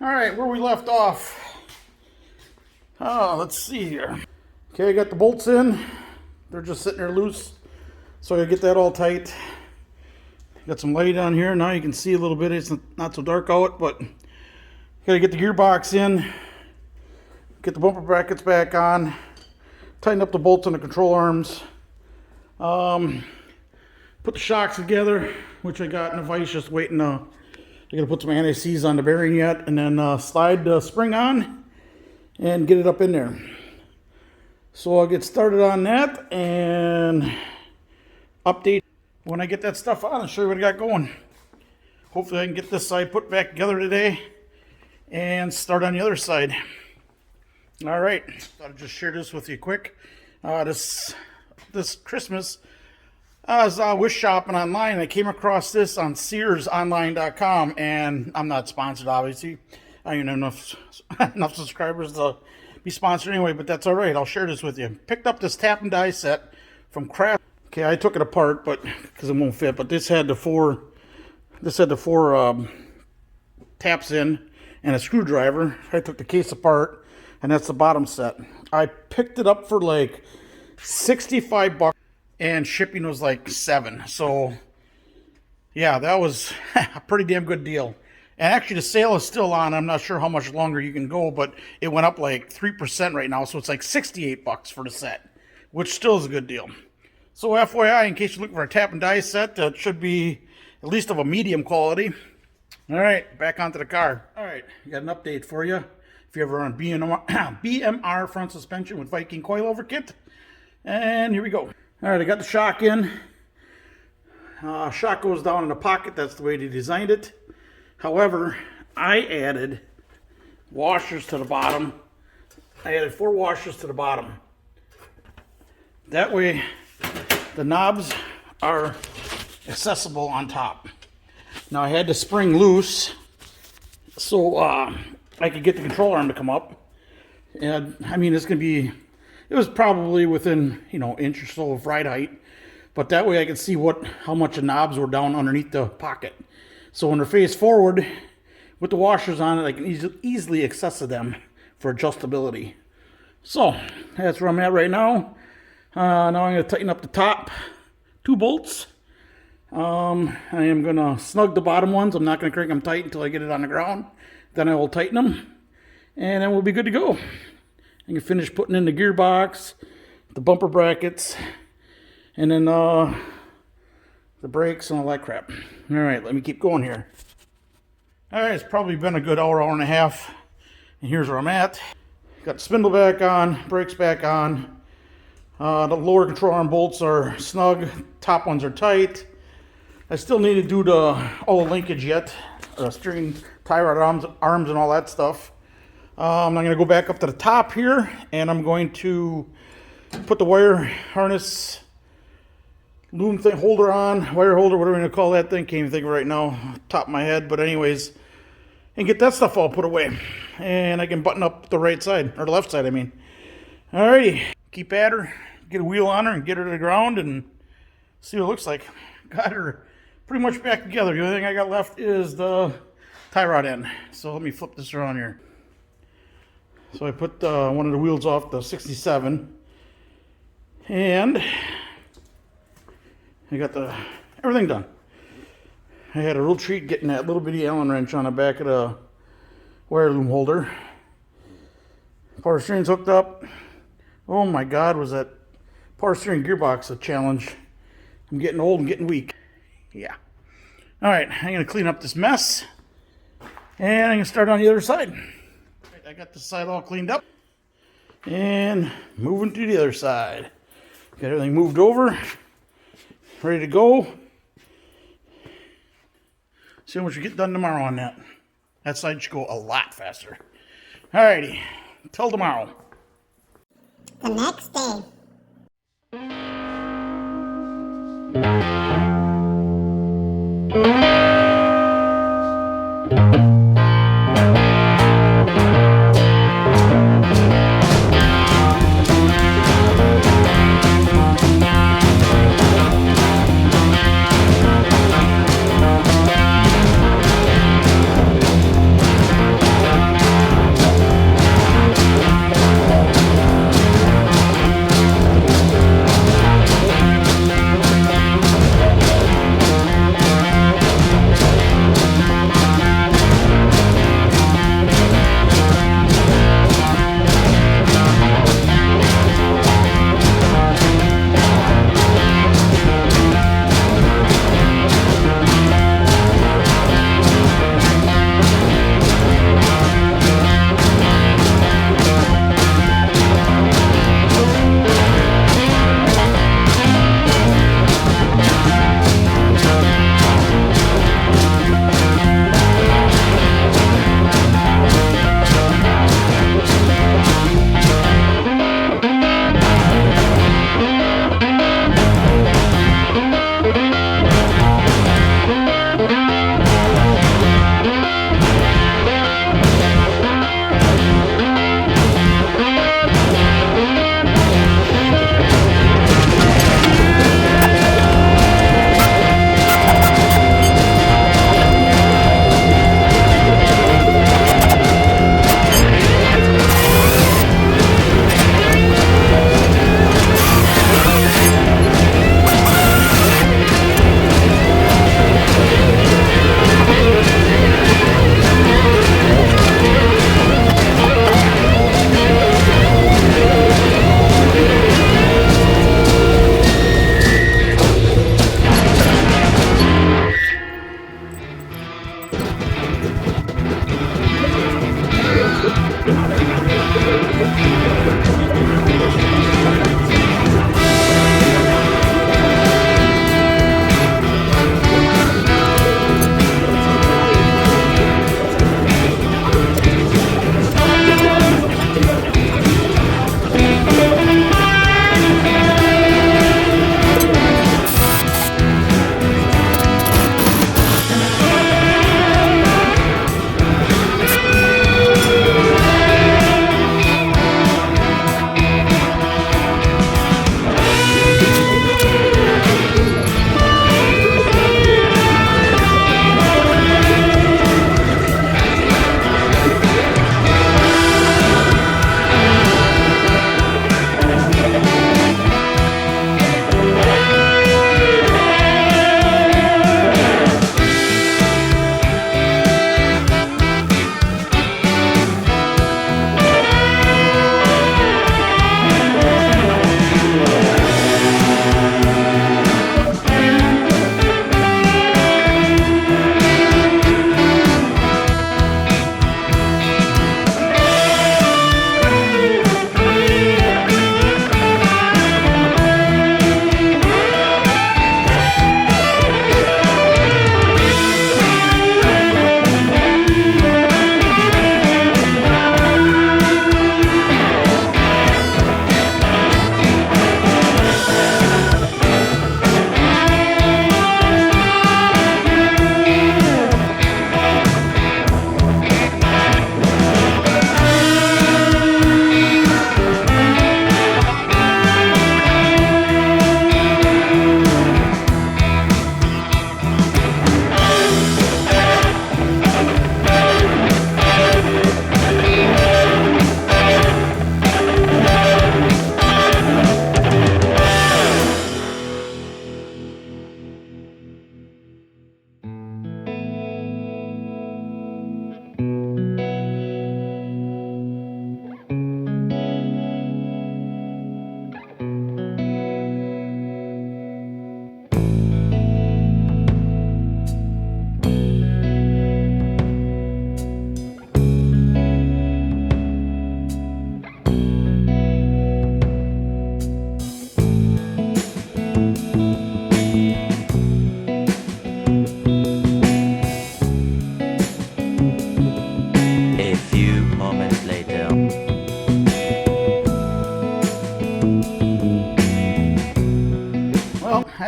All right, where we left off. Let's see here. Okay, I got the bolts in. They're just sitting there loose. So I gotta get that all tight. Got some light on here. Now you can see a little bit. It's not so dark out, but gotta get the gearbox in. Get the bumper brackets back on. Tighten up the bolts on the control arms. Put the shocks together, which I got in a vise, just waiting. I gotta put some anti-seize on the bearing yet, and then slide the spring on and get it up in there. So I'll get started on that and update when I get that stuff on and show you what I got going. Hopefully I can get this side put back together today and start on the other side. All right, thought I'd just share this with you quick. This Christmas, I was wish shopping online. I came across this on SearsOnline.com, and I'm not sponsored, obviously. I don't have enough subscribers to be sponsored anyway, but that's all right. I'll share this with you. Picked up this tap and die set from Craft. Okay, I took it apart, but because it won't fit. But this had the four taps in and a screwdriver. I took the case apart, and that's the bottom set. I picked it up for like $65, and shipping was like $7. So yeah, that was a pretty damn good deal. And actually, the sale is still on. I'm not sure how much longer you can go, but it went up like 3% right now, so it's like $68 for the set, which still is a good deal. So FYI, in case you're looking for a tap and die set, that should be at least of a medium quality. All right, back onto the car. All right, I got an update for you. If you ever run BMR front suspension with Viking coilover kit. And here we go. All right, I got the shock in. Shock goes down in the pocket. That's the way they designed it. However, I added washers to the bottom. I added 4 washers to the bottom. That way, the knobs are accessible on top. Now, I had the spring loose so I could get the control arm to come up. And I mean, it was probably within, inch or so of ride height. But that way I could see how much the knobs were down underneath the pocket. So when they're face forward with the washers on it, I can easily access them for adjustability. So that's where I'm at right now. Now I'm going to tighten up the top 2 bolts. I am going to snug the bottom ones. I'm not going to crank them tight until I get it on the ground. Then I will tighten them, and then we'll be good to go. I can finish putting in the gearbox, the bumper brackets, and then the brakes and all that crap. All right, let me keep going here. All right, it's probably been a good hour and a half, and here's where I'm at. Got the spindle back on, brakes back on. The lower control arm bolts are snug, top ones are tight. I still need to do all the linkage yet, steering tie rod arms and all that stuff. I'm going to go back up to the top here, and I'm going to put the wire harness loom thing holder on, wire holder, whatever you want to call that thing. Can't even think of it right now, top of my head. But anyways, and get that stuff all put away, and I can button up the right side, or the left side, I mean. Alrighty, keep at her, get a wheel on her, and get her to the ground, and see what it looks like. Got her pretty much back together. The only thing I got left is the tie rod end. So let me flip this around here. So I put one of the wheels off the 67, and I got everything done. I had a real treat getting that little bitty Allen wrench on the back of the wire loom holder. Power steering's hooked up. Oh my God, was that power steering gearbox a challenge. I'm getting old and getting weak. Yeah. All right, I'm going to clean up this mess, and I'm going to start on the other side. I got this side all cleaned up, and moving to the other side. Got everything moved over, ready to go. See how much we get done tomorrow on that. That side should go a lot faster. All righty, until tomorrow. The next day.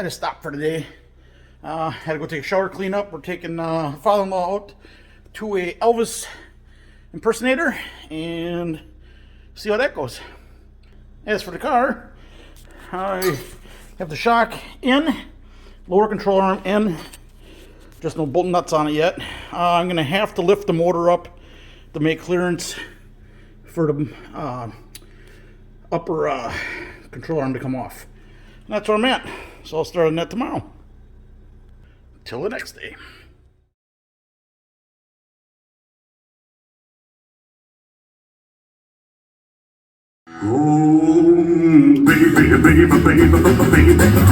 had to stop for today. Had to go take a shower, clean up. We're taking father-in-law out to a Elvis impersonator and see how that goes. As for the car, I have the shock in, lower control arm in, just no bolt nuts on it yet. I'm going to have to lift the motor up to make clearance for the upper control arm to come off. And that's where I'm at. So I'll start on that tomorrow. Till the next day. Oh, baby, baby, baby, baby, baby, baby, baby,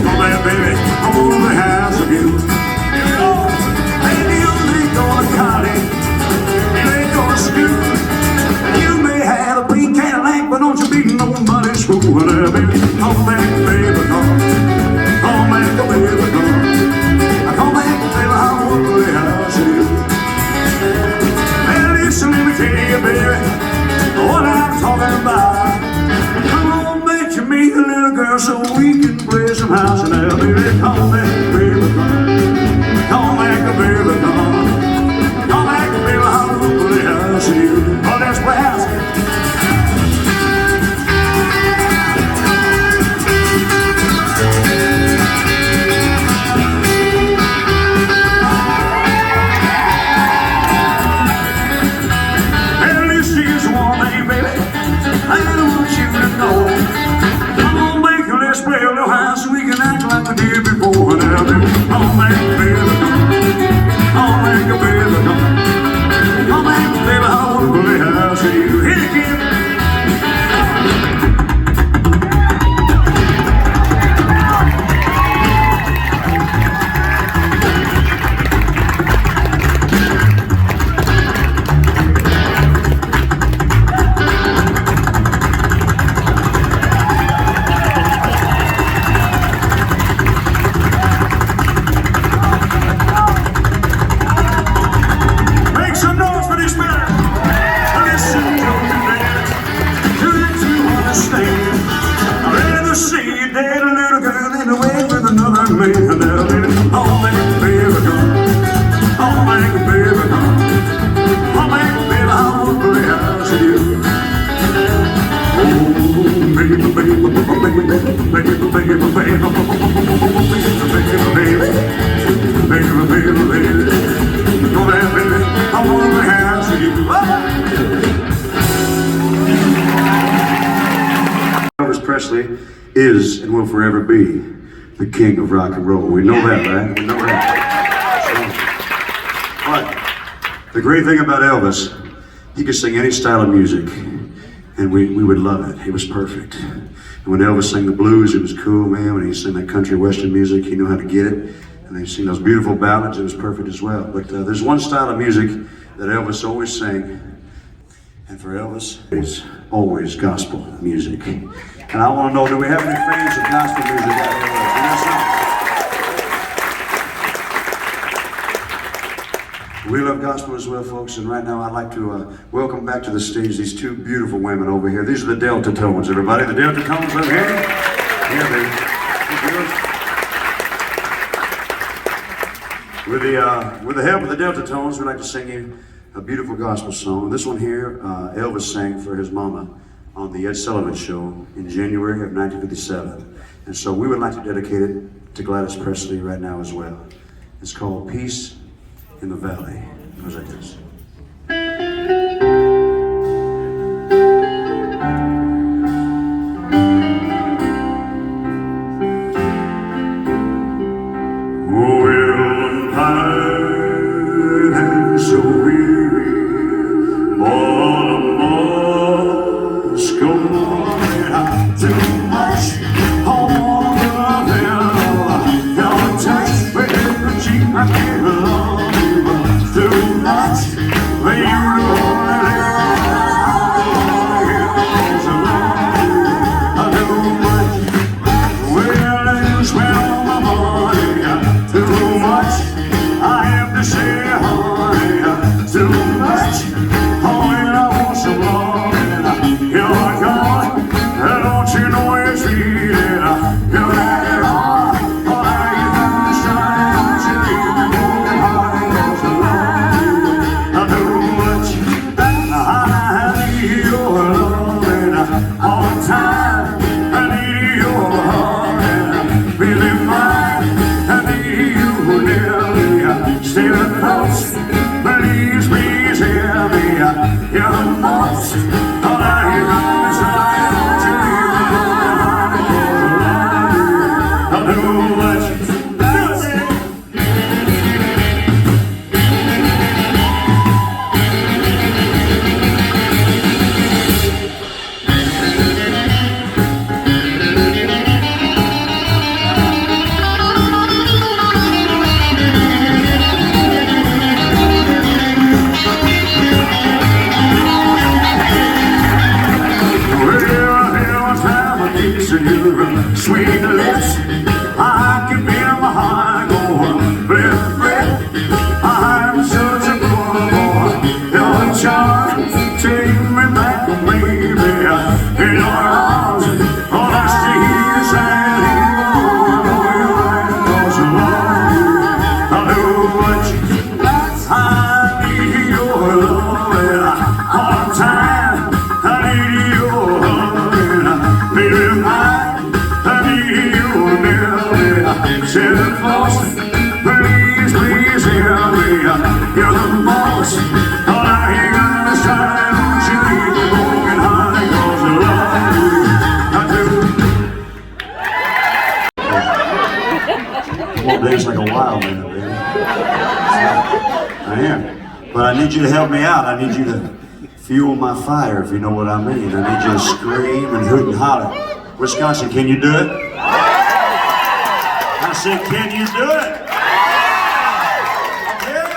oh, man, baby, I want the house of you. Baby, you ain't gonna college, you ain't gonna school. You may have a pink Cadillac, but don't you be no money school. Baby, come back, baby, come back, baby, come back, baby, I want the house of you. Well, listen, let me tell you, baby, what I'm talking about. Come on, bet you meet a little girl so we can play some house and now, baby, come back, baby, come back, baby, come back, baby, I want the house of you. Oh, that's what house is. Elvis Presley is and will forever be the king of rock and roll. We know that, right? We know that. But the great thing about Elvis, he could sing any style of music, and we would love it. He was perfect. And when Elvis sang the blues, it was cool, man. When he sang that country western music, he knew how to get it. And they sing those beautiful ballads, it was perfect as well. But there's one style of music that Elvis always sang, and for Elvis, it's always gospel music. And I want to know, do we have any fans of gospel music out there? We love gospel as well, folks, and right now I'd like to welcome back to the stage these two beautiful women over here. These are the Delta Tones, everybody. The Delta Tones over here. Yeah, baby. With the help of the Delta Tones, we'd like to sing you a beautiful gospel song. This one here, Elvis sang for his mama on the Ed Sullivan Show in January of 1957. And so we would like to dedicate it to Gladys Presley right now as well. It's called Peace in the Valley. It goes like this. I can't love you too much. Please, please hear me. You're the boss. All I hear is trying to leave me broken hearted 'cause you love me. I do. Won't dance like a wild man, baby. I am. But I need you to help me out. I need you to fuel my fire, if you know what I mean. I need you to scream and hoot and holler. Wisconsin, can you do it? I said, can you do it? Yeah.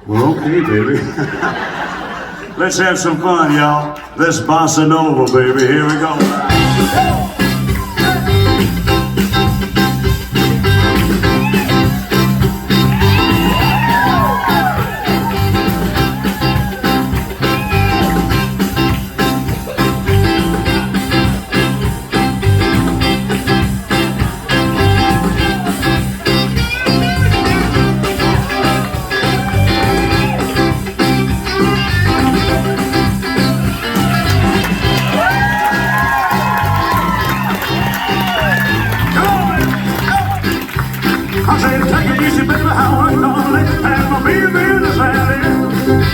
Well, okay, baby. Let's have some fun, y'all. This bossa nova, baby. Here we go. I said, take it easy, baby, how I'm gonna and my baby in the valley.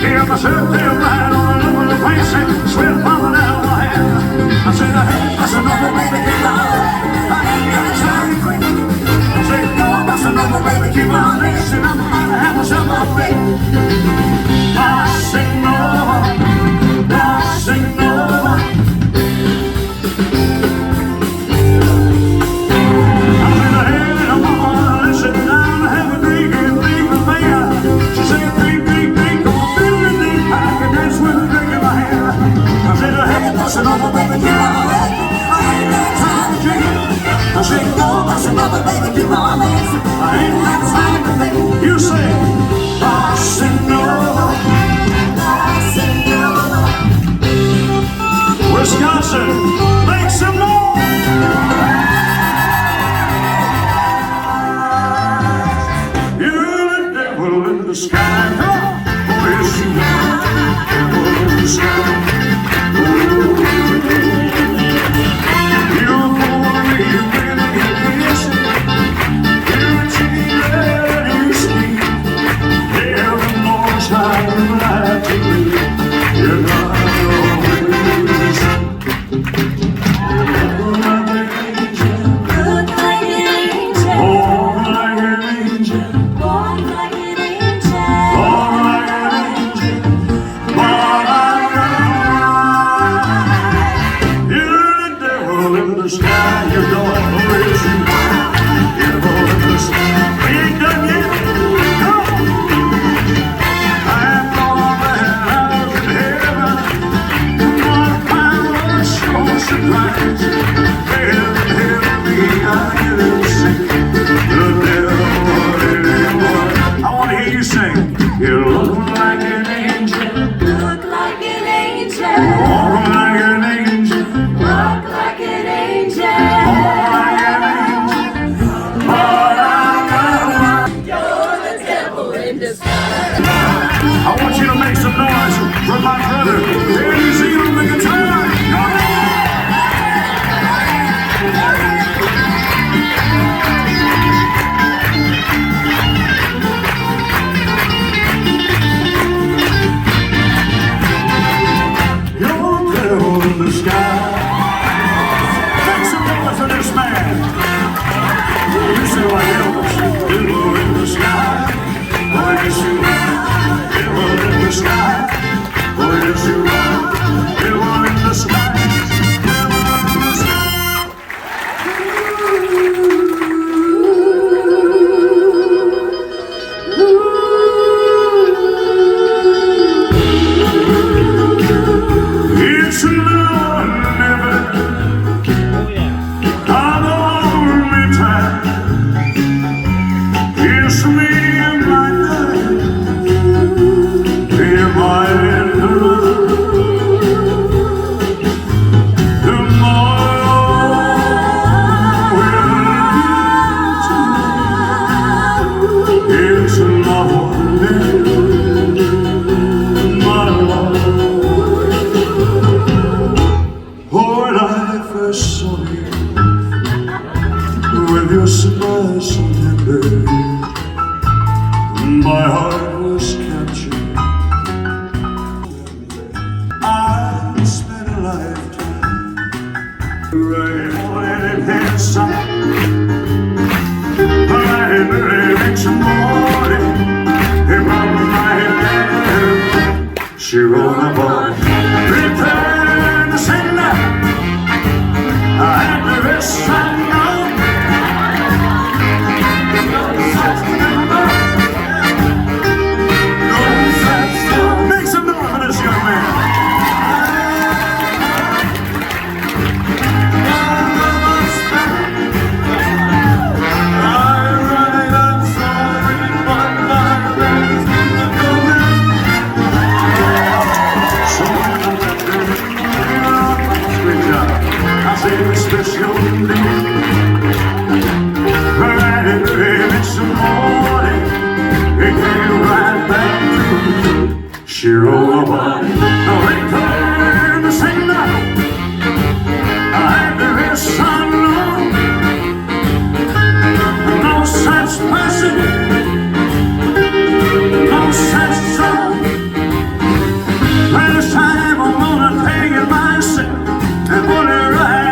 Hear myself tell right on the little face and sweat falling down my head. I said, hey, that's another baby, keep on. I ain't got time to quit. I said, no, that's another baby, keep on dancing. I'm gonna have myself a way. Bossa nova, bossa nova. Another baby, keep on dancing. I ain't got time to drink. I said, go, that's another baby, keep on dancing. I ain't got time to think. You say, bossa nova, bossa nova. Wisconsin, make some noise. You're the devil in the sky. Oh, yes, you are. Devil in the sky. I want you to make some noise for my brother here in New Zealand, the guitar. You're the devil in the sky. Make some noise for this man. You say like Elvis, devil in the sky. Oh, yes, you are. Devil in the sky. Oh, yes, you are. Devil in the sky. Devil in the sky. It's a love. boy. Return the sender. And the rest I know. Make some noise for this young man. Special some morning, it came right back to Shiro body. Return the sender, and there is some long, no such person, no such song. Last time I'm gonna take it myself and put it right.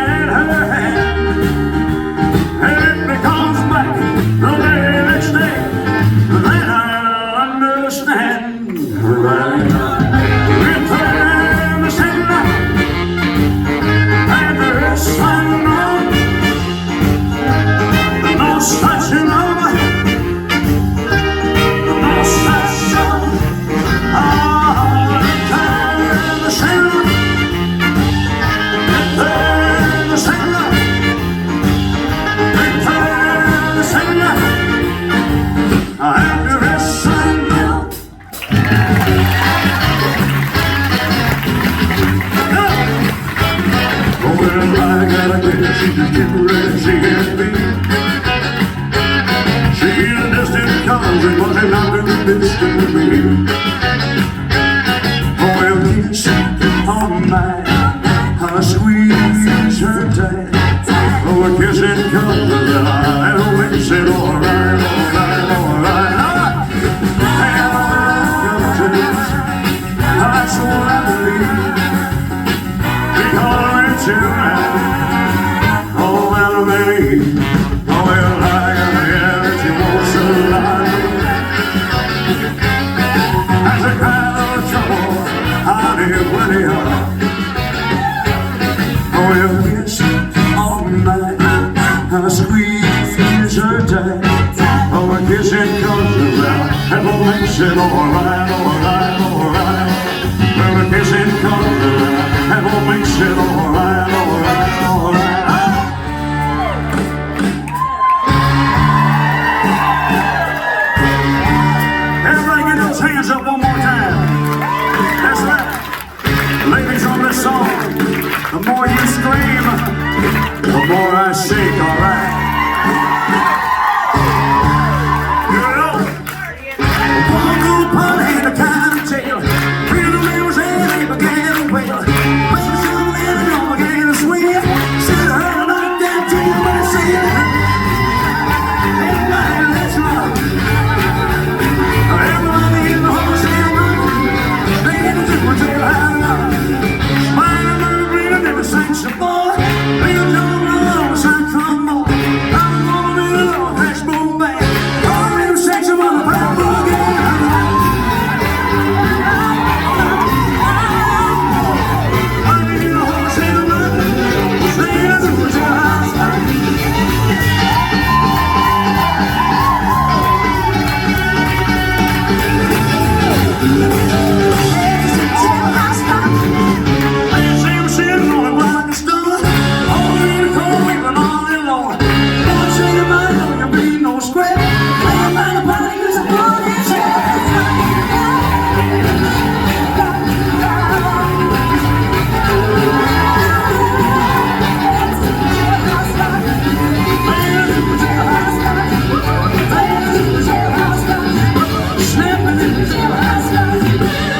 Snapping in the jailhouse.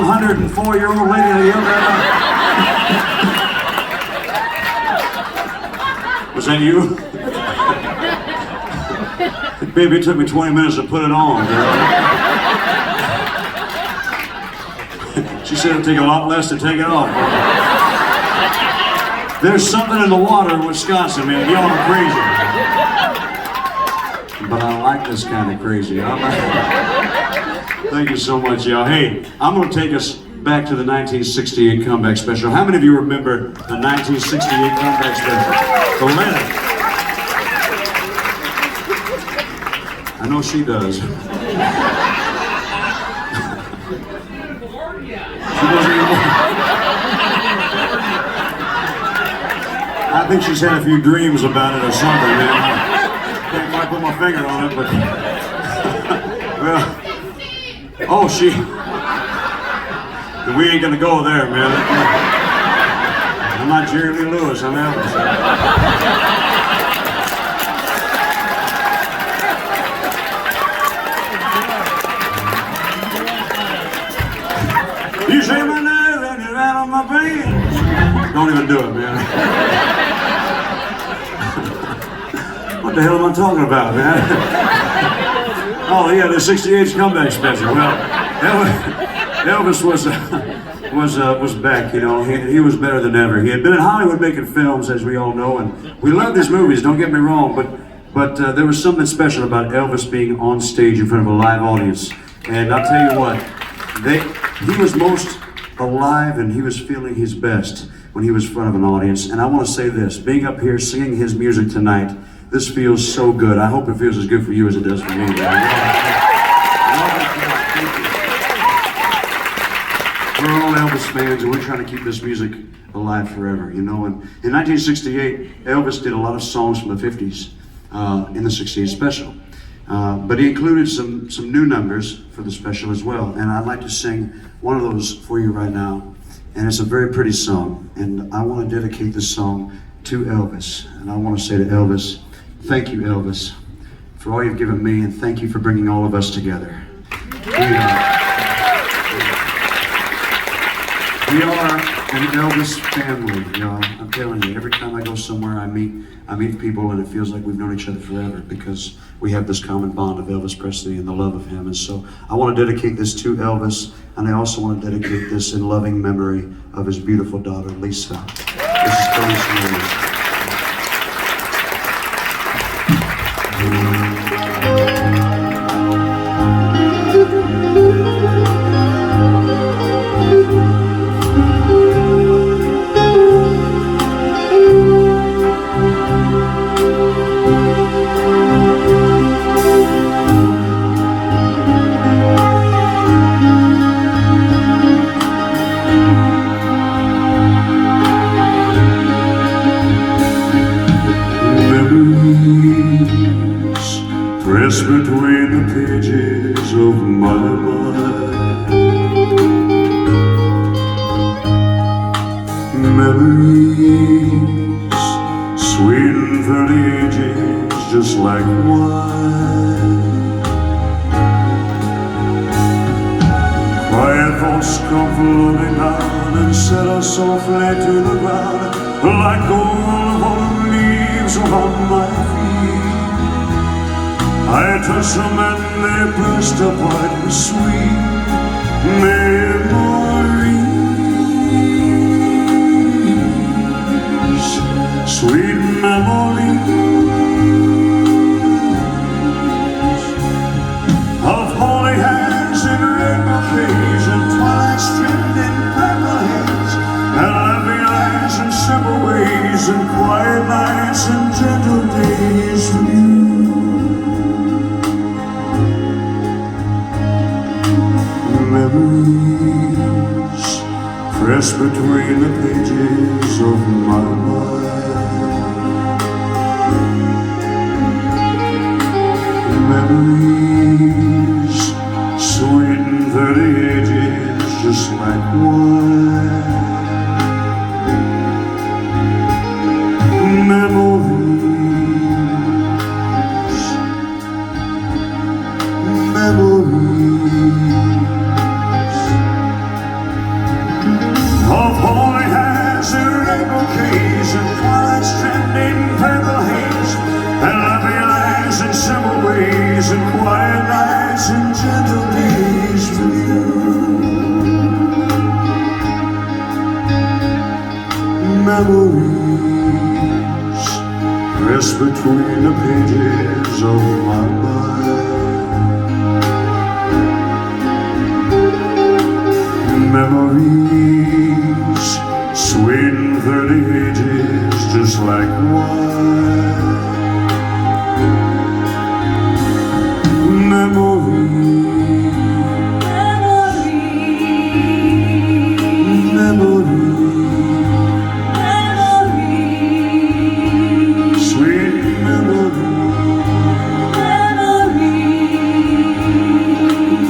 104-year-old lady that yelled at me? Was that you? Baby, it took me 20 minutes to put it on, girl. She said it'd take a lot less to take it off. There's something in the water in Wisconsin, man. Y'all are crazy. But I like this kind of crazy. Thank you so much, y'all. Hey, I'm going to take us back to the 1968 comeback special. How many of you remember the 1968 comeback special? The letter. I know she does. She doesn't even... I think she's had a few dreams about it or something, man. Can't quite put my finger on it, but... well... Oh, she... We ain't gonna go there, man. I'm not Jerry Lee Lewis, I'm Elvis. You say my name and you're out on my pants. Don't even do it, man. What the hell am I talking about, man? Oh yeah, the 68's comeback special. Well, Elvis was back, you know. He was better than ever. He had been in Hollywood making films, as we all know, and we love his movies. Don't get me wrong, but there was something special about Elvis being on stage in front of a live audience. And I'll tell you what, he was most alive and he was feeling his best when he was in front of an audience. And I want to say this, being up here singing his music tonight, this feels so good. I hope it feels as good for you as it does for me. We're all Elvis fans and we're trying to keep this music alive forever, you know. And in 1968, Elvis did a lot of songs from the 50s in the 68 special. But he included some new numbers for the special as well. And I'd like to sing one of those for you right now. And it's a very pretty song. And I want to dedicate this song to Elvis. And I want to say to Elvis, thank you, Elvis, for all you've given me. And thank you for bringing all of us together. We are an Elvis family, y'all. I'm telling you, every time I go somewhere, I meet people, and it feels like we've known each other forever because we have this common bond of Elvis Presley and the love of him. And so I want to dedicate this to Elvis, and I also want to dedicate this in loving memory of his beautiful daughter, Lisa. This is Elvis. Pressed between the pages of my mind, memories sweet for the ages, just like wine. Quiet thoughts come floating down and settle softly to the ground, like gold fallen leaves upon my feet. I touched them and they pressed apart with sweet memories, sweet memories of holy hands in red bouquets and twilight stripped in purple haze, and laughing eyes in simple ways and quiet nights and gentle days with you. Memories pressed between the pages of my mind. Memories sweeten the ages just like wine. Memories, memories Memories rest between the pages of my mind. Memories swing 30 ages just like wine. Memories, memories, sweet memories,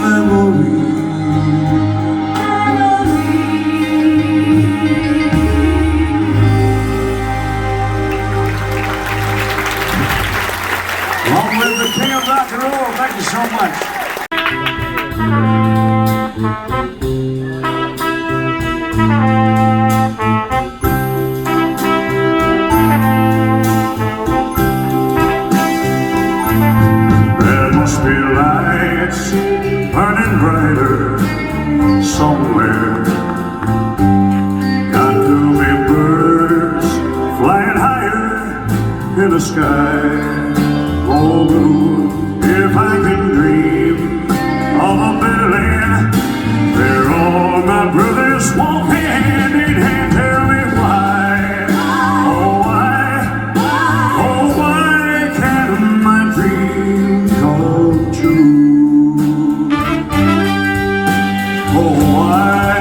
memories. Long live the king of rock and roll. Thank you so much. There must be lights burning brighter somewhere. Got to be birds flying higher in the sky. Oh, if I can dream of a better land, where all my brothers walk hand in hand. Tell me why, oh why can't my dream come true? Oh, why?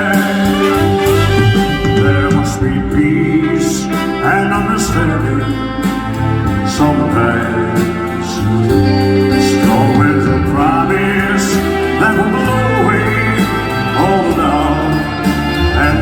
There must be peace and understanding sometimes. Strong winds of promise that will blow away all the doubt and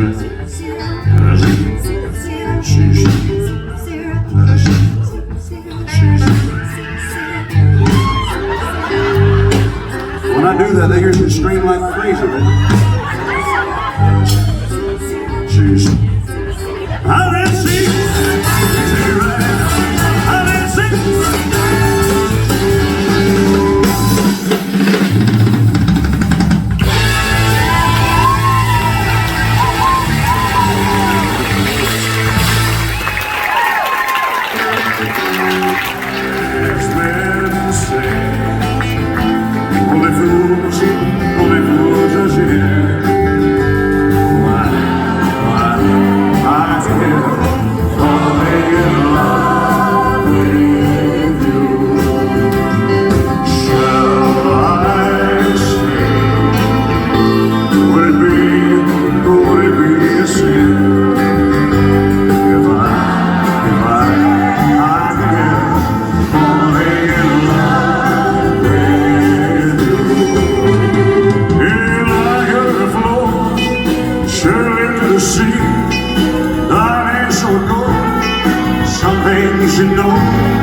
When I do that, they hear me scream like crazy, man. She's. I didn't see. I didn't see. It's been said, only fools rush in. Why I feel falling in love with you. Shall I stay? Would it be a sin if I falling in love with you? And I heard the flow, surely to the sea. That ain't so good. Some things you know.